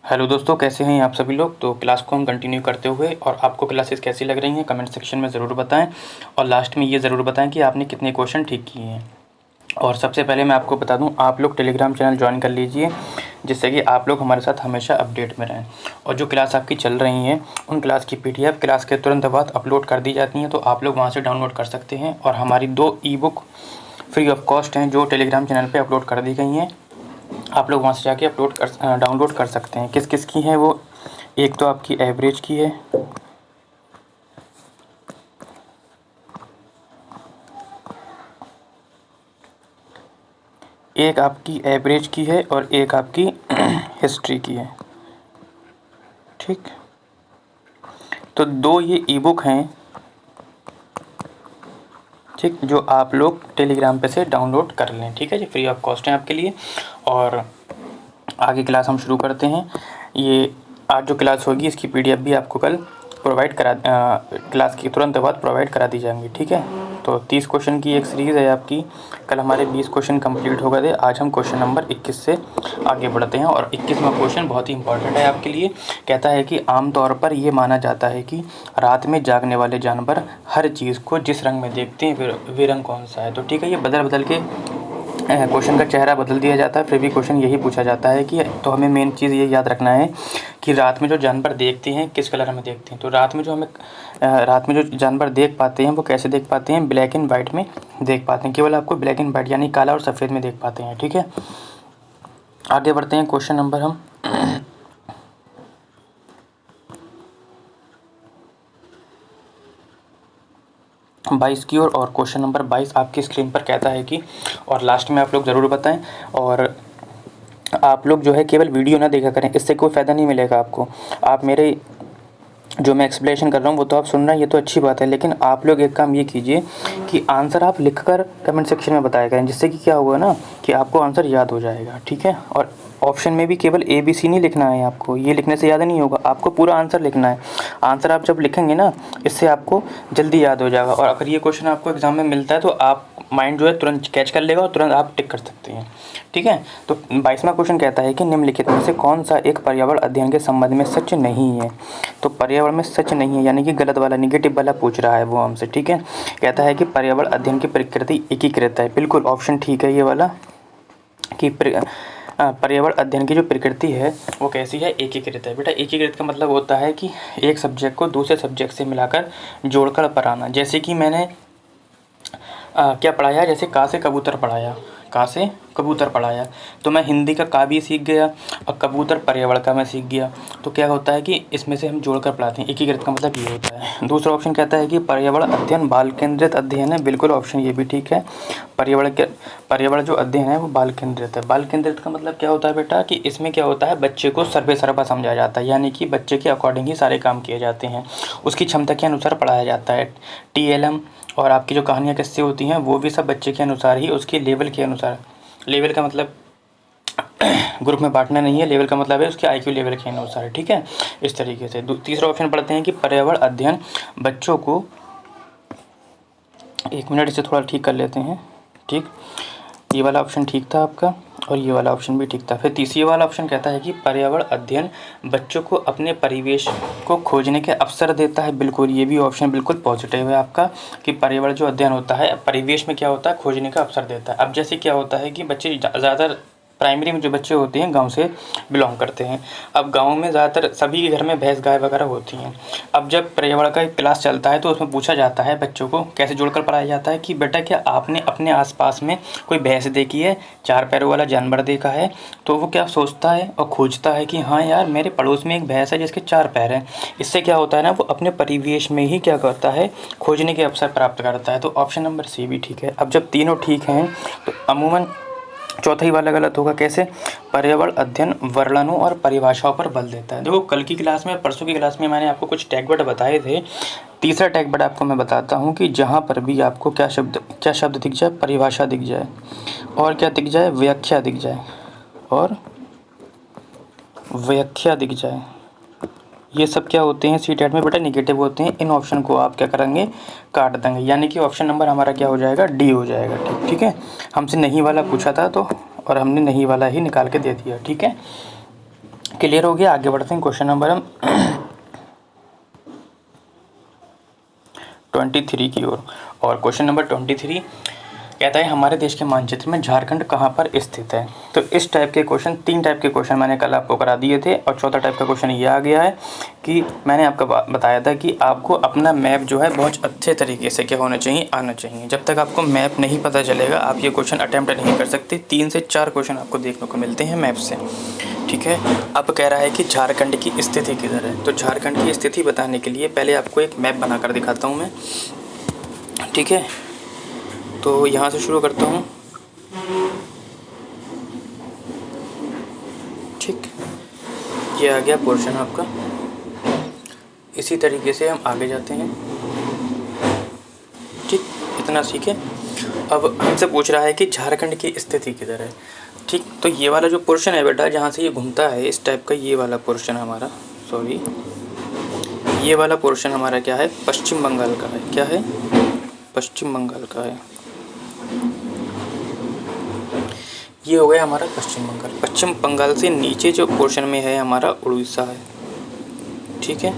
Hello दोस्तों, कैसे हैं आप सभी लोग। तो क्लास को हम कंटिन्यू करते हुए, और आपको क्लासेस कैसी लग रही हैं कमेंट सेक्शन में ज़रूर बताएं। और लास्ट में ये ज़रूर बताएं कि आपने कितने क्वेश्चन ठीक किए हैं। और सबसे पहले मैं आपको बता दूं, आप लोग टेलीग्राम चैनल ज्वाइन कर लीजिए, जिससे कि आप लोग हमारे साथ हमेशा अपडेट में रहें। और जो क्लास आपकी चल रही हैं उन क्लास की PDF क्लास के तुरंत बाद अपलोड कर दी जाती हैं, तो आप लोग वहाँ से डाउनलोड कर सकते हैं। और हमारी 2 ई-बुक फ्री ऑफ कॉस्ट हैं जो टेलीग्राम चैनल पर अपलोड कर दी गई हैं। आप लोग वहाँ से जाके डाउनलोड कर सकते हैं। किस किस की हैं वो, एक तो आपकी एवरेज की है, एक आपकी एवरेज की है और एक आपकी हिस्ट्री की है। ठीक, तो 2 ये ई-बुक हैं, ठीक, जो आप लोग टेलीग्राम पे से डाउनलोड कर लें। ठीक है जी, फ्री ऑफ कॉस्ट है आपके लिए। और आगे क्लास हम शुरू करते हैं। ये आज जो क्लास होगी इसकी PDF भी आपको कल क्लास के तुरंत बाद प्रोवाइड करा दी जाएंगी। ठीक है, तो 30 क्वेश्चन की एक सीरीज़ है आपकी। कल हमारे 20 क्वेश्चन कंप्लीट हो गए थे। आज हम क्वेश्चन नंबर 21 से आगे बढ़ते हैं। और 21वां क्वेश्चन बहुत ही इंपॉर्टेंट है आपके लिए। कहता है कि आमतौर पर ये माना जाता है कि रात में जागने वाले जानवर हर चीज़ को जिस रंग में देखते हैं वे रंग कौन सा है। तो ठीक है, ये बदल बदल के क्वेश्चन का चेहरा बदल दिया जाता है, फिर भी क्वेश्चन यही पूछा जाता है कि, तो हमें मेन चीज़ ये याद रखना है कि रात में जो जानवर देखते हैं किस कलर में देखते हैं। तो रात में जो जानवर देख पाते हैं वो कैसे देख पाते हैं, ब्लैक एंड वाइट में देख पाते हैं। केवल आपको ब्लैक एंड वाइट यानी काला और सफ़ेद में देख पाते हैं। ठीक है, आगे बढ़ते हैं। क्वेश्चन नंबर हम 22 की ओर, और क्वेश्चन नंबर 22 आपकी स्क्रीन पर कहता है कि, और लास्ट में आप लोग ज़रूर बताएं। और आप लोग जो है केवल वीडियो ना देखा करें, इससे कोई फ़ायदा नहीं मिलेगा आपको। आप मेरे जो मैं एक्सप्लेनेशन कर रहा हूँ वो तो आप सुन रहे हैं, ये तो अच्छी बात है, लेकिन आप लोग एक काम ये कीजिए कि आंसर आप लिखकर कमेंट सेक्शन में बताया करें, जिससे कि क्या होगा ना कि आपको आंसर याद हो जाएगा। ठीक है, और ऑप्शन में भी केवल ABC नहीं लिखना है आपको, ये लिखने से याद नहीं होगा, आपको पूरा आंसर लिखना है। आंसर आप जब लिखेंगे ना, इससे आपको जल्दी याद हो जाएगा। और अगर ये क्वेश्चन आपको एग्ज़ाम में मिलता है तो आप माइंड जो है तुरंत कैच कर लेगा और तुरंत आप टिक कर सकते हैं। ठीक है, तो 22वां क्वेश्चन कहता है कि निम्नलिखित में से कौन सा एक पर्यावरण अध्ययन के संबंध में सच नहीं है। तो पर्यावरण में सच नहीं है यानी कि गलत वाला, निगेटिव वाला पूछ रहा है वो हमसे। ठीक है, कहता है कि पर्यावरण अध्ययन की प्रकृति एकीकृत है। बिल्कुल ऑप्शन ठीक है ये वाला, कि पर्यावरण अध्ययन की जो प्रकृति है वो कैसी है, एकीकृत है। बेटा एकीकृत का मतलब होता है कि एक सब्जेक्ट को दूसरे सब्जेक्ट से मिलाकर जोड़कर पढ़ाना। जैसे कि मैंने क्या पढ़ाया, जैसे का से कबूतर पढ़ाया, का से कबूतर पढ़ाया, तो मैं हिंदी का का भी सीख गया और कबूतर पर्यावरण का मैं सीख गया। तो क्या होता है कि इसमें से हम जोड़कर पढ़ाते हैं। एकीकृत का मतलब ये होता है। दूसरा ऑप्शन कहता है कि पर्यावरण अध्ययन बाल केंद्रित अध्ययन है। बिल्कुल ऑप्शन ये भी ठीक है। पर्यावरण जो अध्ययन है वो बाल केंद्रित है। बाल केंद्रित का मतलब क्या होता है बेटा, कि इसमें क्या होता है, बच्चे को सर्वे सर्वा समझाया जाता है, यानी कि बच्चे के अकॉर्डिंग ही सारे काम किए जाते हैं, उसकी क्षमता के अनुसार पढ़ाया जाता है। TLM और आपकी जो कहानियाँ किस्से होती हैं वो भी सब बच्चे के अनुसार ही, उसके लेवल के अनुसार। लेवल का मतलब ग्रुप में बांटना नहीं है, लेवल का मतलब है उसके IQ लेवल के अनुसार। ठीक है, इस तरीके से। तीसरा ऑप्शन पढ़ते हैं कि पर्यावरण अध्ययन बच्चों को, 1 मिनट इसे थोड़ा ठीक कर लेते हैं। ठीक, ये वाला ऑप्शन ठीक था आपका और ये वाला ऑप्शन भी ठीक था। फिर तीसरी वाला ऑप्शन कहता है कि पर्यावरण अध्ययन बच्चों को अपने परिवेश को खोजने के अवसर देता है। बिल्कुल, ये भी ऑप्शन बिल्कुल पॉजिटिव है आपका, कि पर्यावरण जो अध्ययन होता है परिवेश में क्या होता है, खोजने का अवसर देता है। अब जैसे क्या होता है कि बच्चे ज़्यादातर प्राइमरी में जो बच्चे होते हैं गांव से बिलोंग करते हैं। अब गांव में ज़्यादातर सभी के घर में भैंस गाय वगैरह होती हैं। अब जब पर्यावरण का एक क्लास चलता है तो उसमें पूछा जाता है, बच्चों को कैसे जोड़कर पढ़ाया जाता है कि बेटा क्या आपने अपने आसपास में कोई भैंस देखी है, 4 पैरों वाला जानवर देखा है। तो वो क्या सोचता है और खोजता है कि हाँ यार मेरे पड़ोस में एक भैंस है जिसके 4 पैर हैं। इससे क्या होता है ना, वो अपने परिवेश में ही क्या करता है, खोजने के अवसर प्राप्त करता है। तो ऑप्शन नंबर C भी ठीक है। अब जब तीनों ठीक हैं तो अमूमन चौथा ही वाला गलत होगा। कैसे, पर्यावरण अध्ययन वर्णनों और परिभाषाओं पर बल देता है। देखो कल की क्लास में, परसों की क्लास में मैंने आपको कुछ टैग वर्ड बताए थे। तीसरा टैग वर्ड आपको मैं बताता हूँ कि जहाँ पर भी आपको क्या शब्द दिख जाए, परिभाषा दिख जाए, और क्या दिख जाए, व्याख्या दिख जाए, और व्याख्या दिख जाए, ये सब क्या होते हैं CTET में बेटा, निगेटिव होते हैं। इन ऑप्शन को आप क्या करेंगे, काट देंगे, यानी कि ऑप्शन नंबर हमारा क्या हो जाएगा, D हो जाएगा। ठीक है, हमसे नहीं वाला पूछा था तो, और हमने नहीं वाला ही निकाल के दे दिया। ठीक है, क्लियर हो गया। आगे बढ़ते हैं क्वेश्चन नंबर हम 23 की ओर। और क्वेश्चन नंबर 23 कहता है हमारे देश के मानचित्र में झारखंड कहाँ पर स्थित है। तो इस टाइप के क्वेश्चन, 3 टाइप के क्वेश्चन मैंने कल आपको करा दिए थे, और चौथा टाइप का क्वेश्चन ये आ गया है कि मैंने आपको बताया था कि आपको अपना मैप जो है बहुत अच्छे तरीके से क्या होना चाहिए, आना चाहिए। जब तक आपको मैप नहीं पता चलेगा आप ये क्वेश्चन अटैम्प्ट नहीं कर सकते। 3 से 4 क्वेश्चन आपको देखने को मिलते हैं मैप से, ठीक है। अब कह रहा है कि झारखंड की स्थिति किधर है। तो झारखंड की स्थिति बताने के लिए पहले आपको एक मैप बनाकर दिखाता हूँ मैं, ठीक है। तो यहाँ से शुरू करता हूँ, ठीक। ये आ गया पोर्शन आपका। इसी तरीके से हम आगे जाते हैं, ठीक। इतना सीखे। अब हमसे पूछ रहा है कि झारखंड की स्थिति किधर है, ठीक। तो ये वाला जो पोर्शन है बेटा, जहाँ से ये घूमता है इस टाइप का, ये वाला पोर्शन हमारा, सॉरी, ये वाला पोर्शन हमारा क्या है, पश्चिम बंगाल का है। क्या है, पश्चिम बंगाल का है। ये हो गया हमारा पश्चिम बंगाल। पश्चिम बंगाल से नीचे जो पोर्शन में है हमारा उड़ीसा है, ठीक है।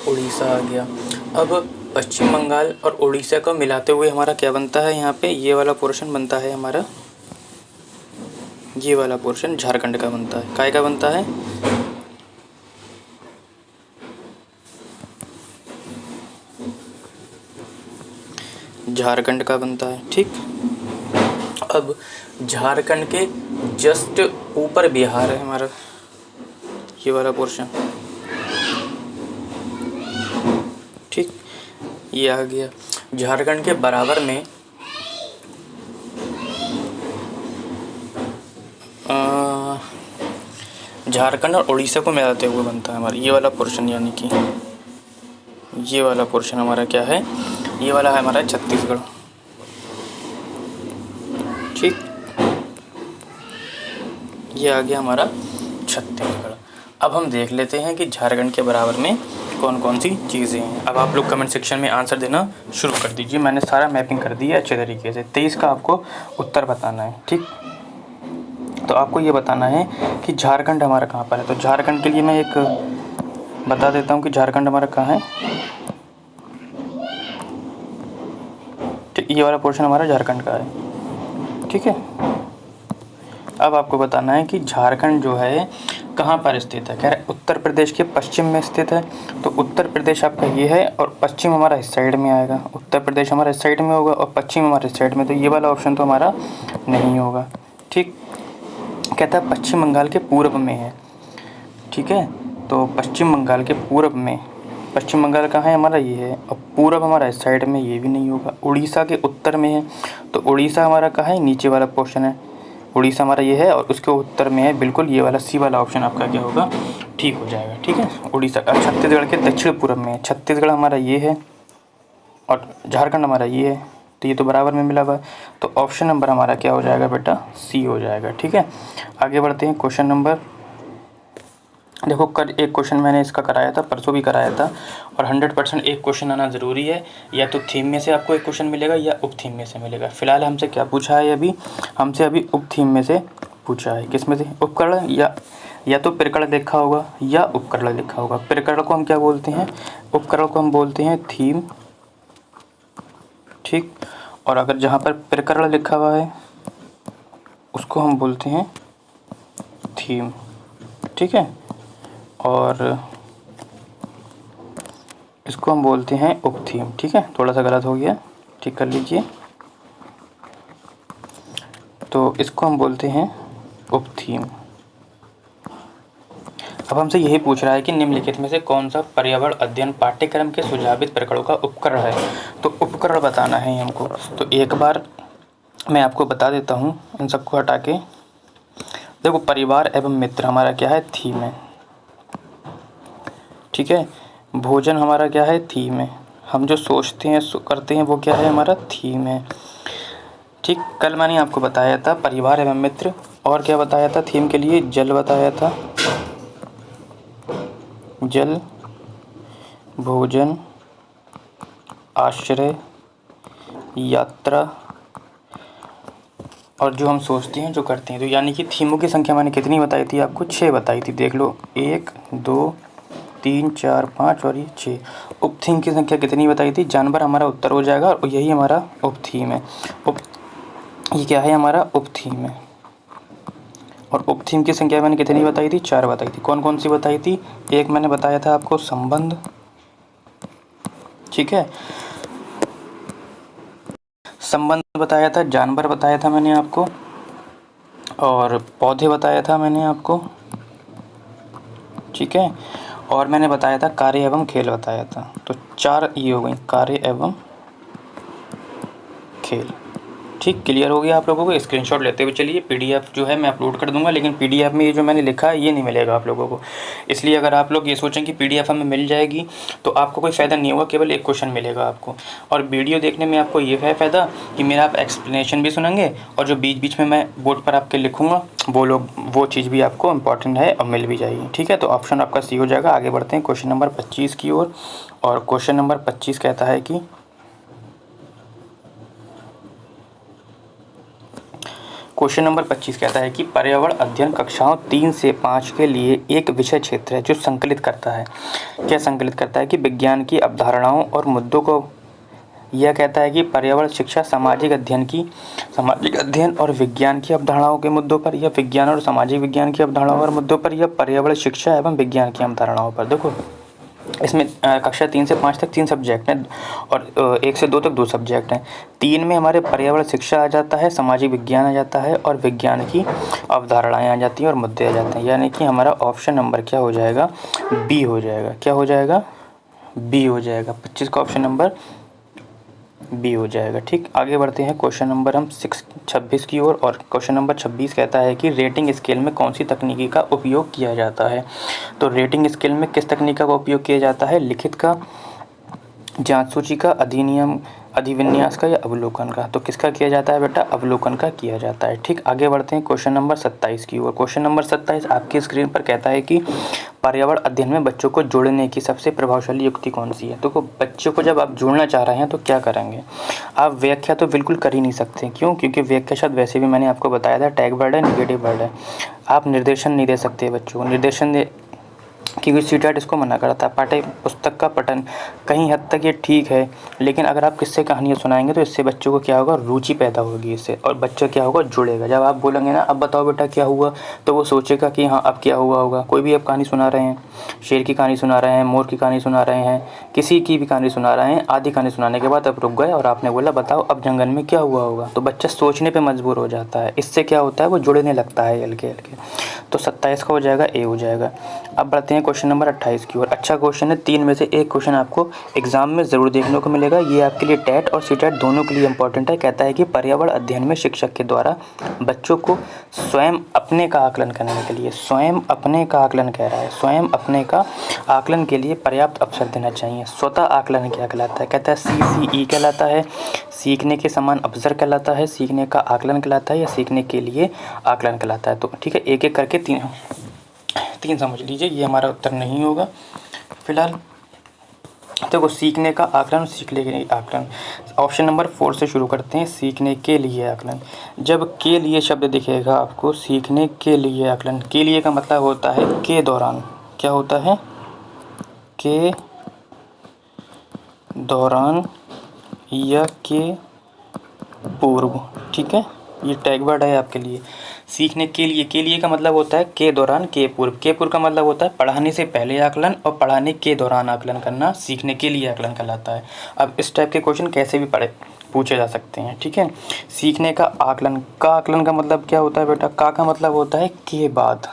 उड़ीसा आ गया। अब पश्चिम बंगाल और उड़ीसा को मिलाते हुए हमारा क्या बनता है, यहाँ पे ये वाला पोर्शन बनता है हमारा, ये वाला पोर्शन झारखंड का बनता है। काय का बनता है, झारखंड का बनता है, ठीक। अब झारखंड के जस्ट ऊपर बिहार है हमारा, ये वाला पोर्शन, ठीक। ये आ गया। झारखंड के बराबर में झारखंड और उड़ीसा को मिलाते हुए बनता है हमारा ये वाला पोर्शन, यानी कि ये वाला पोर्शन हमारा क्या है, ये वाला है हमारा छत्तीसगढ़, ठीक। ये आ गया हमारा छत्तीसगढ़। अब हम देख लेते हैं कि झारखंड के बराबर में कौन कौन सी चीज़ें हैं। अब आप लोग कमेंट सेक्शन में आंसर देना शुरू कर दीजिए। मैंने सारा मैपिंग कर दिया अच्छे तरीके से। 23 का आपको उत्तर बताना है, ठीक। तो आपको ये बताना है कि झारखंड हमारा कहाँ पर है। तो झारखंड के लिए मैं एक बता देता हूँ कि झारखंड हमारा कहाँ है, ठीक। ये वाला पोर्शन हमारा झारखंड का है, ठीक है। अब आपको बताना है कि झारखंड जो है कहाँ पर स्थित है। कह रहे उत्तर प्रदेश के पश्चिम में स्थित है। तो उत्तर प्रदेश आपका ये है और पश्चिम हमारा इस साइड में आएगा। उत्तर प्रदेश हमारा इस साइड में होगा और पश्चिम हमारे इस साइड में। तो ये वाला ऑप्शन तो हमारा नहीं होगा, ठीक। कहता है पश्चिम बंगाल के पूर्व में है, ठीक है। तो पश्चिम बंगाल के पूर्व में, पश्चिम बंगाल कहाँ है हमारा, ये है। और पूर्व हमारा इस साइड में, ये भी नहीं होगा। उड़ीसा के उत्तर में है। तो उड़ीसा हमारा कहाँ है, नीचे वाला पोर्शन है। उड़ीसा हमारा ये है और उसके उत्तर में है बिल्कुल, ये वाला सी वाला ऑप्शन आपका क्या होगा, ठीक हो जाएगा, ठीक है। उड़ीसा का छत्तीसगढ़ के दक्षिण पूर्व में है। छत्तीसगढ़ हमारा ये है और झारखंड हमारा ये है। तो ये तो बराबर में मिला हुआ है। तो ऑप्शन नंबर हमारा क्या हो जाएगा बेटा, सी हो जाएगा, ठीक है। आगे बढ़ते हैं क्वेश्चन नंबर, देखो कल एक क्वेश्चन मैंने इसका कराया था, परसों भी कराया था। और 100% एक क्वेश्चन आना ज़रूरी है। या तो थीम में से आपको एक क्वेश्चन मिलेगा या उप थीम में से मिलेगा। फिलहाल हमसे क्या पूछा है, अभी हमसे अभी उप थीम में से पूछा है। किस में से, उपकरण या तो प्रकरण लिखा होगा या उपकरण लिखा होगा। प्रकरण को हम क्या बोलते हैं, उपकरण को हम बोलते हैं थीम, ठीक। और अगर जहाँ पर प्रकरण लिखा हुआ है उसको हम बोलते हैं थीम, ठीक है। और इसको हम बोलते हैं उप थीम, ठीक है। थोड़ा सा गलत हो गया, ठीक कर लीजिए। तो इसको हम बोलते हैं उप थीम। अब हमसे यही पूछ रहा है कि निम्नलिखित में से कौन सा पर्यावरण अध्ययन पाठ्यक्रम के सुझावित प्रकरणों का उपकरण है। तो उपकरण बताना है हमको। तो एक बार मैं आपको बता देता हूँ इन सबको हटा के। देखो परिवार एवं मित्र हमारा क्या है, थीम है, ठीक है। भोजन हमारा क्या है, थीम है। हम जो सोचते हैं करते हैं वो क्या है, हमारा थीम है, ठीक। कल मैंने आपको बताया था परिवार एवं मित्र, और क्या बताया था थीम के लिए, जल बताया था, जल, भोजन, आश्रय, यात्रा, और जो हम सोचते हैं, जो करते हैं। तो यानी कि थीमों की संख्या मैंने कितनी बताई थी आपको? 6 बताई थी। देख लो, 1 2 3 4 5 और ये 6। उप थीम की संख्या कितनी बताई थी? जानवर हमारा उत्तर हो जाएगा और यही हमारा उप थीम है। ये क्या है? हमारा उप थीम है। और उप थीम की संख्या मैंने कितनी बताई थी? 4 बताई थी। कौन कौन सी बताई थी? एक मैंने बताया था आपको संबंध, ठीक है, संबंध बताया था, जानवर बताया था मैंने आपको, और पौधे बताया था मैंने आपको, ठीक है, और मैंने बताया था कार्य एवं खेल बताया था। तो 4 ये हो गई, कार्य एवं खेल। ठीक, क्लियर हो गया आप लोगों को? स्क्रीनशॉट लेते हुए चलिए। पीडीएफ जो है मैं अपलोड कर दूंगा, लेकिन पीडीएफ में ये जो मैंने लिखा है ये नहीं मिलेगा आप लोगों को। इसलिए अगर आप लोग ये सोचें कि पीडीएफ हमें मिल जाएगी तो आपको कोई फ़ायदा नहीं होगा, केवल एक क्वेश्चन मिलेगा आपको। और वीडियो देखने में आपको ये है फ़ायदा कि मेरा आप एक्सप्लेनेशन भी सुनेंगे, और जो बीच बीच में मैं बोर्ड पर आपके लिखूँगा वो चीज़ भी आपको इम्पॉर्टेंट है और मिल भी जाएगी। ठीक है, तो ऑप्शन आपका सी हो जाएगा। आगे बढ़ते हैं क्वेश्चन नंबर 25 की ओर। और क्वेश्चन नंबर 25 कहता है कि क्वेश्चन नंबर 25 कहता है कि पर्यावरण अध्ययन कक्षाओं 3 से 5 के लिए एक विषय क्षेत्र है जो संकलित करता है। क्या संकलित करता है? कि विज्ञान की अवधारणाओं और मुद्दों को। यह कहता है कि पर्यावरण शिक्षा सामाजिक अध्ययन और विज्ञान की अवधारणाओं के मुद्दों पर, या विज्ञान और सामाजिक विज्ञान की अवधारणाओं और मुद्दों पर, या पर्यावरण शिक्षा एवं विज्ञान की अवधारणाओं पर। देखो, इसमें कक्षा 3 से 5 तक 3 सब्जेक्ट हैं, और 1 से 2 तक 2 सब्जेक्ट हैं। 3 में हमारे पर्यावरण शिक्षा आ जाता है, सामाजिक विज्ञान आ जाता है, और विज्ञान की अवधारणाएं आ जाती हैं और मुद्दे आ जाते हैं। यानी कि हमारा ऑप्शन नंबर क्या हो जाएगा? बी हो जाएगा। क्या हो जाएगा? बी हो जाएगा। 25 का ऑप्शन नंबर बी हो जाएगा। ठीक, आगे बढ़ते हैं क्वेश्चन नंबर हम 26 की ओर। और क्वेश्चन नंबर 26 कहता है कि रेटिंग स्केल में कौन सी तकनीकी का उपयोग किया जाता है? तो रेटिंग स्केल में किस तकनीक का उपयोग किया जाता है? लिखित का, जांच सूची का, अधिविन्यास का, या अवलोकन का? तो किसका किया जाता है बेटा? अवलोकन का किया जाता है। ठीक, आगे बढ़ते हैं क्वेश्चन नंबर 27 की ओर। क्वेश्चन नंबर 27 आपकी स्क्रीन पर कहता है कि पर्यावरण अध्ययन में बच्चों को जोड़ने की सबसे प्रभावशाली युक्ति कौन सी है? तो बच्चों को जब आप जोड़ना चाह रहे हैं तो क्या करेंगे? आप व्याख्या तो बिल्कुल कर ही नहीं सकते। क्यों? क्योंकि व्याख्या शब्द वैसे भी मैंने आपको बताया था टैग वर्ड है, निगेटिव वर्ड है। आप निर्देशन नहीं दे सकते बच्चों को। निर्देशन दे, क्योंकि सीटेट इसको मना करता है। पाठ्य पुस्तक का पठन कहीं हद तक ये ठीक है, लेकिन अगर आप किस्से कहानियाँ सुनाएंगे तो इससे बच्चों को क्या होगा? रुचि पैदा होगी इससे, और बच्चा क्या होगा? जुड़ेगा। जब आप बोलेंगे ना, अब बताओ बेटा क्या हुआ, तो वो सोचेगा कि हाँ अब क्या हुआ होगा। कोई भी आप कहानी सुना रहे हैं, शेर की कहानी सुना रहे हैं, मोर की कहानी सुना रहे हैं, किसी की भी कहानी सुना रहे हैं, आधी कहानी सुनाने के बाद आप रुक गए और आपने बोला बताओ अब जंगल में क्या हुआ होगा, तो बच्चा सोचने पर मजबूर हो जाता है। इससे क्या होता है? वो जुड़ने लगता है हल्के हल्के। तो 27 का हो जाएगा, ए हो जाएगा। अब बढ़ते हैं क्वेश्चन नंबर 28 की ओर। अच्छा क्वेश्चन है, 3 में से एक क्वेश्चन आपको एग्जाम में ज़रूर देखने को मिलेगा। ये आपके लिए टेट और सीटेट दोनों के लिए इंपॉर्टेंट है। कहता है कि पर्यावरण अध्ययन में शिक्षक के द्वारा बच्चों को स्वयं अपने का आकलन करने के लिए, स्वयं अपने का आकलन कह रहा है, स्वयं अपने का आकलन के लिए पर्याप्त अवसर देना चाहिए। स्वतः आकलन क्या कहलाता है? कहता है CCE कहलाता है, सीखने के समान अवसर कहलाता है, सीखने का आकलन कहलाता है, या सीखने के लिए आकलन कहलाता है। तो ठीक है, एक एक करके तीन समझ लीजिए। ये हमारा उत्तर नहीं होगा फिलहाल। देखो, सीखने का आकलन, सीखने के लिए आकलन। ऑप्शन नंबर 4 से शुरू करते हैं। सीखने के लिए आकलन। जब के लिए शब्द दिखेगा आपको, सीखने के लिए आकलन, के लिए का मतलब होता है के दौरान। क्या होता है? के दौरान या के पूर्व। ठीक है, ये टैग वर्ड है आपके लिए। सीखने के लिए का मतलब होता है के दौरान, के पूर्व। के पूर्व का मतलब होता है पढ़ाने से पहले आकलन, और पढ़ाने के दौरान आकलन करना सीखने के लिए आकलन कहलाता है। अब इस टाइप के क्वेश्चन कैसे भी पूछे जा सकते हैं। ठीक है, सीखने का आकलन का मतलब क्या होता है बेटा? का मतलब होता है के बाद।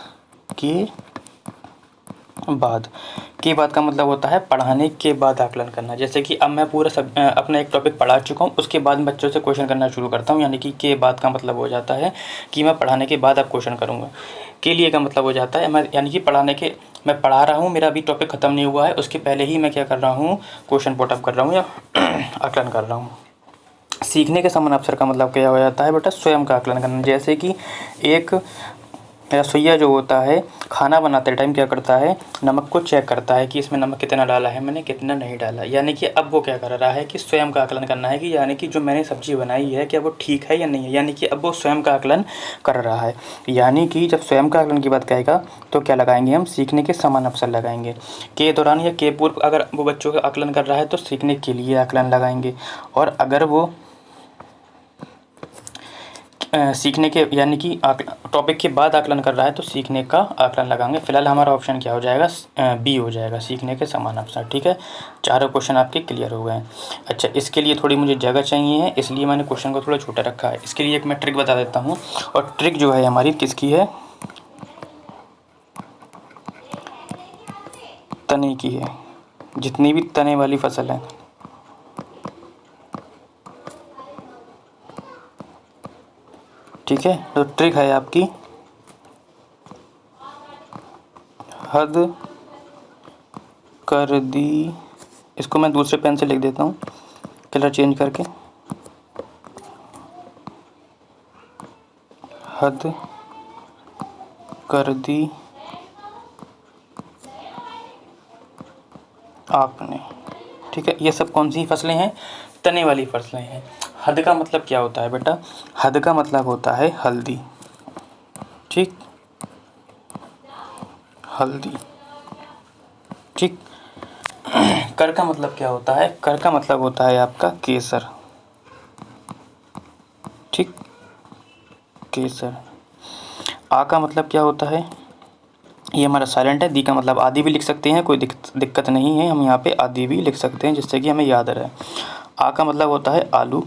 के बाद का मतलब होता है पढ़ाने के बाद आकलन करना। जैसे कि अब मैं पूरा अपना एक टॉपिक पढ़ा चुका हूँ, उसके बाद बच्चों से क्वेश्चन करना शुरू करता हूँ, यानी कि के बाद का मतलब हो जाता है कि मैं पढ़ाने के बाद अब क्वेश्चन करूँगा। के लिए का मतलब हो जाता है मैं, यानी कि मैं पढ़ा रहा हूँ, मेरा अभी टॉपिक ख़त्म नहीं हुआ है, उसके पहले ही मैं क्या कर रहा हूँ? क्वेश्चन पुट अप कर रहा हूँ या आकलन कर रहा हूँ। सीखने के समान अवसर का मतलब क्या हो जाता है बेटा? स्वयं का आकलन करना। जैसे कि एक रसोइया जो होता है खाना बनाते टाइम क्या करता है, नमक को चेक करता है कि इसमें नमक कितना डाला है मैंने, कितना नहीं डाला। यानी कि अब वो क्या कर रहा है कि स्वयं का आकलन करना है कि यानी कि जो मैंने सब्ज़ी बनाई है क्या वो ठीक है या नहीं है। यानी कि अब वो स्वयं का आकलन कर रहा है। यानी कि जब स्वयं का आकलन की बात कहेगा तो क्या लगाएंगे हम, सीखने के समान अवसर लगाएंगे। के दौरान या के पूर्व अगर वो बच्चों का आकलन कर रहा है तो सीखने के लिए आकलन लगाएंगे। और अगर वो सीखने के यानी कि टॉपिक के बाद आकलन कर रहा है तो सीखने का आकलन लगाएंगे। फिलहाल हमारा ऑप्शन क्या हो जाएगा, बी हो जाएगा, सीखने के समान अवसर। ठीक है, चारों क्वेश्चन आपके क्लियर हो गए हैं। अच्छा, इसके लिए थोड़ी मुझे जगह चाहिए है, इसलिए मैंने क्वेश्चन को थोड़ा छोटा रखा है। इसके लिए एक मैं ट्रिक बता देता हूँ, और ट्रिक जो है हमारी किसकी है, तने की है। जितनी भी तने वाली फसल है, ठीक है, तो ट्रिक है आपकी हद कर दी। इसको मैं दूसरे पेन से लिख देता हूँ, कलर चेंज करके। हद कर दी आपने। ठीक है, ये सब कौन सी फसलें हैं, तने वाली फसलें हैं। हद का मतलब क्या होता है बेटा, हद का मतलब होता है हल्दी। ठीक, हल्दी। ठीक, कर का मतलब क्या होता है, कर का मतलब होता है आपका केसर। ठीक, केसर। आ का मतलब क्या होता है, ये हमारा साइलेंट है। दी का मतलब आदि भी लिख सकते हैं, कोई दिक्कत नहीं है, हम यहाँ पे आदि भी लिख सकते हैं जिससे कि हमें याद रहे। आ का मतलब होता है आलू।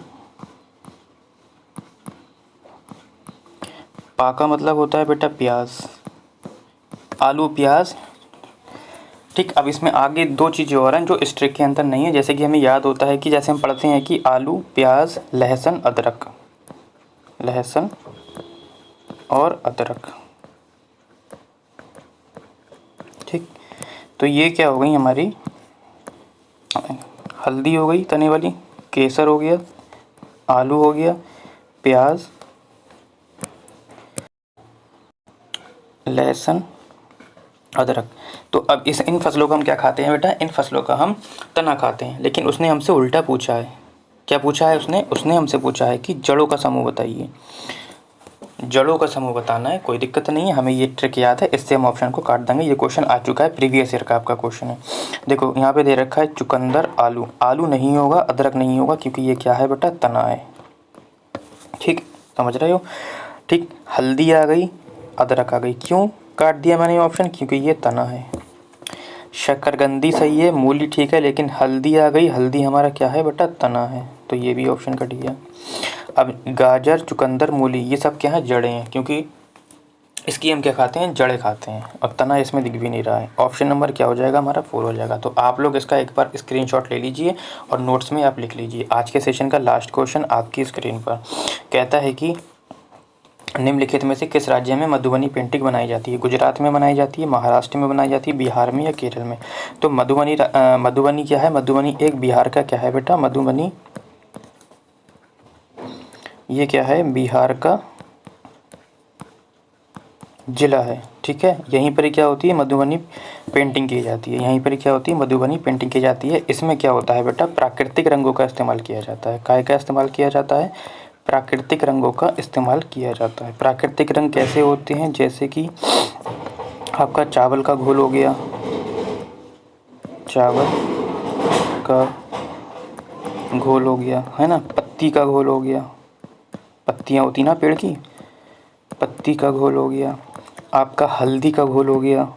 पा का मतलब होता है बेटा प्याज, आलू प्याज। ठीक, अब इसमें आगे दो चीज़ें और हैं जो इस ट्रिक के अंदर नहीं है। जैसे कि हमें याद होता है कि जैसे हम पढ़ते हैं कि आलू प्याज लहसुन अदरक, लहसुन और अदरक। ठीक, तो ये क्या हो गई हमारी, हल्दी हो गई तने वाली, केसर हो गया, आलू हो गया, प्याज, लहसुन, अदरक। तो अब इन फसलों का हम क्या खाते हैं बेटा, इन फसलों का हम तना खाते हैं। लेकिन उसने हमसे उल्टा पूछा है, क्या पूछा है उसने हमसे पूछा है कि जड़ों का समूह बताइए। जड़ों का समूह बताना है, कोई दिक्कत नहीं है, हमें ये ट्रिक याद है, इससे हम ऑप्शन को काट देंगे। ये क्वेश्चन आ चुका है, प्रीवियस ईयर का आपका क्वेश्चन है। देखो यहाँ पे दे रखा है चुकंदर आलू, आलू नहीं होगा, अदरक नहीं होगा, क्योंकि ये क्या है बेटा, तना है। ठीक, समझ रहे हो। ठीक, हल्दी आ गई, अदरक आ गई, क्यों काट दिया मैंने ऑप्शन, क्योंकि ये तना है। शक्करकंदी सही है, मूली ठीक है, लेकिन हल्दी आ गई, हल्दी हमारा क्या है बेटा, तना है, तो ये भी ऑप्शन कट गया। अब गाजर, चुकंदर, मूली, ये सब क्या है, जड़ें हैं, क्योंकि इसकी हम क्या खाते हैं, जड़ें खाते हैं, और तना इसमें दिख भी नहीं रहा है। ऑप्शन नंबर क्या हो जाएगा हमारा, 4 हो जाएगा। तो आप लोग इसका एक बार स्क्रीनशॉट ले लीजिए और नोट्स में आप लिख लीजिए। आज के सेशन का लास्ट क्वेश्चन आपकी स्क्रीन पर कहता है कि निम्नलिखित में से किस राज्य में मधुबनी पेंटिंग बनाई जाती है। गुजरात में बनाई जाती है, महाराष्ट्र में बनाई जाती है, बिहार में या केरल में। तो मधुबनी क्या है, मधुबनी एक बिहार का क्या है बेटा, मधुबनी ये क्या है, बिहार का ज़िला है। ठीक है, यहीं पर क्या होती है, मधुबनी पेंटिंग की जाती है। यहीं पर क्या होती है, मधुबनी पेंटिंग की जाती है। इसमें क्या होता है बेटा, प्राकृतिक रंगों का इस्तेमाल किया जाता है। काय का इस्तेमाल किया जाता है, प्राकृतिक रंगों का इस्तेमाल किया जाता है। प्राकृतिक रंग कैसे होते हैं, जैसे कि आपका चावल का घोल हो गया, चावल का घोल हो गया, है ना, पत्ती का घोल हो गया, पत्तियाँ होती ना पेड़ की, पत्ती का घोल हो गया, आपका हल्दी का घोल हो गया।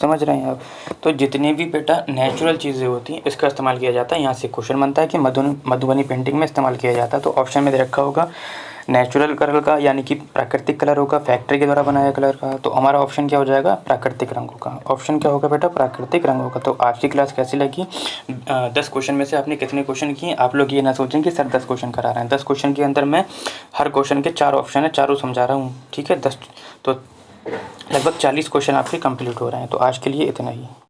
समझ रहे हैं आप। तो जितनी भी बेटा नेचुरल चीज़ें होती हैं इसका इस्तेमाल किया जाता है। यहाँ से क्वेश्चन बनता है कि मधुबनी पेंटिंग में इस्तेमाल किया जाता है। तो ऑप्शन में दे रखा होगा नेचुरल कलर का, यानी कि प्राकृतिक कलर होगा, फैक्ट्री के द्वारा बनाया कलर का। तो हमारा ऑप्शन क्या हो जाएगा, प्राकृतिक रंगों का। ऑप्शन क्या होगा बेटा, प्राकृतिक रंगों का। तो आज की क्लास कैसी लगी, 10 क्वेश्चन में से आपने कितने क्वेश्चन किए। आप लोग ये ना सोचें कि सर 10 क्वेश्चन करा रहे हैं। 10 क्वेश्चन के अंदर मैं हर क्वेश्चन के 4 ऑप्शन है, चारों समझा रहा हूँ। ठीक है, 10 तो लगभग 40 क्वेश्चन आपके कंप्लीट हो रहे हैं। तो आज के लिए इतना ही।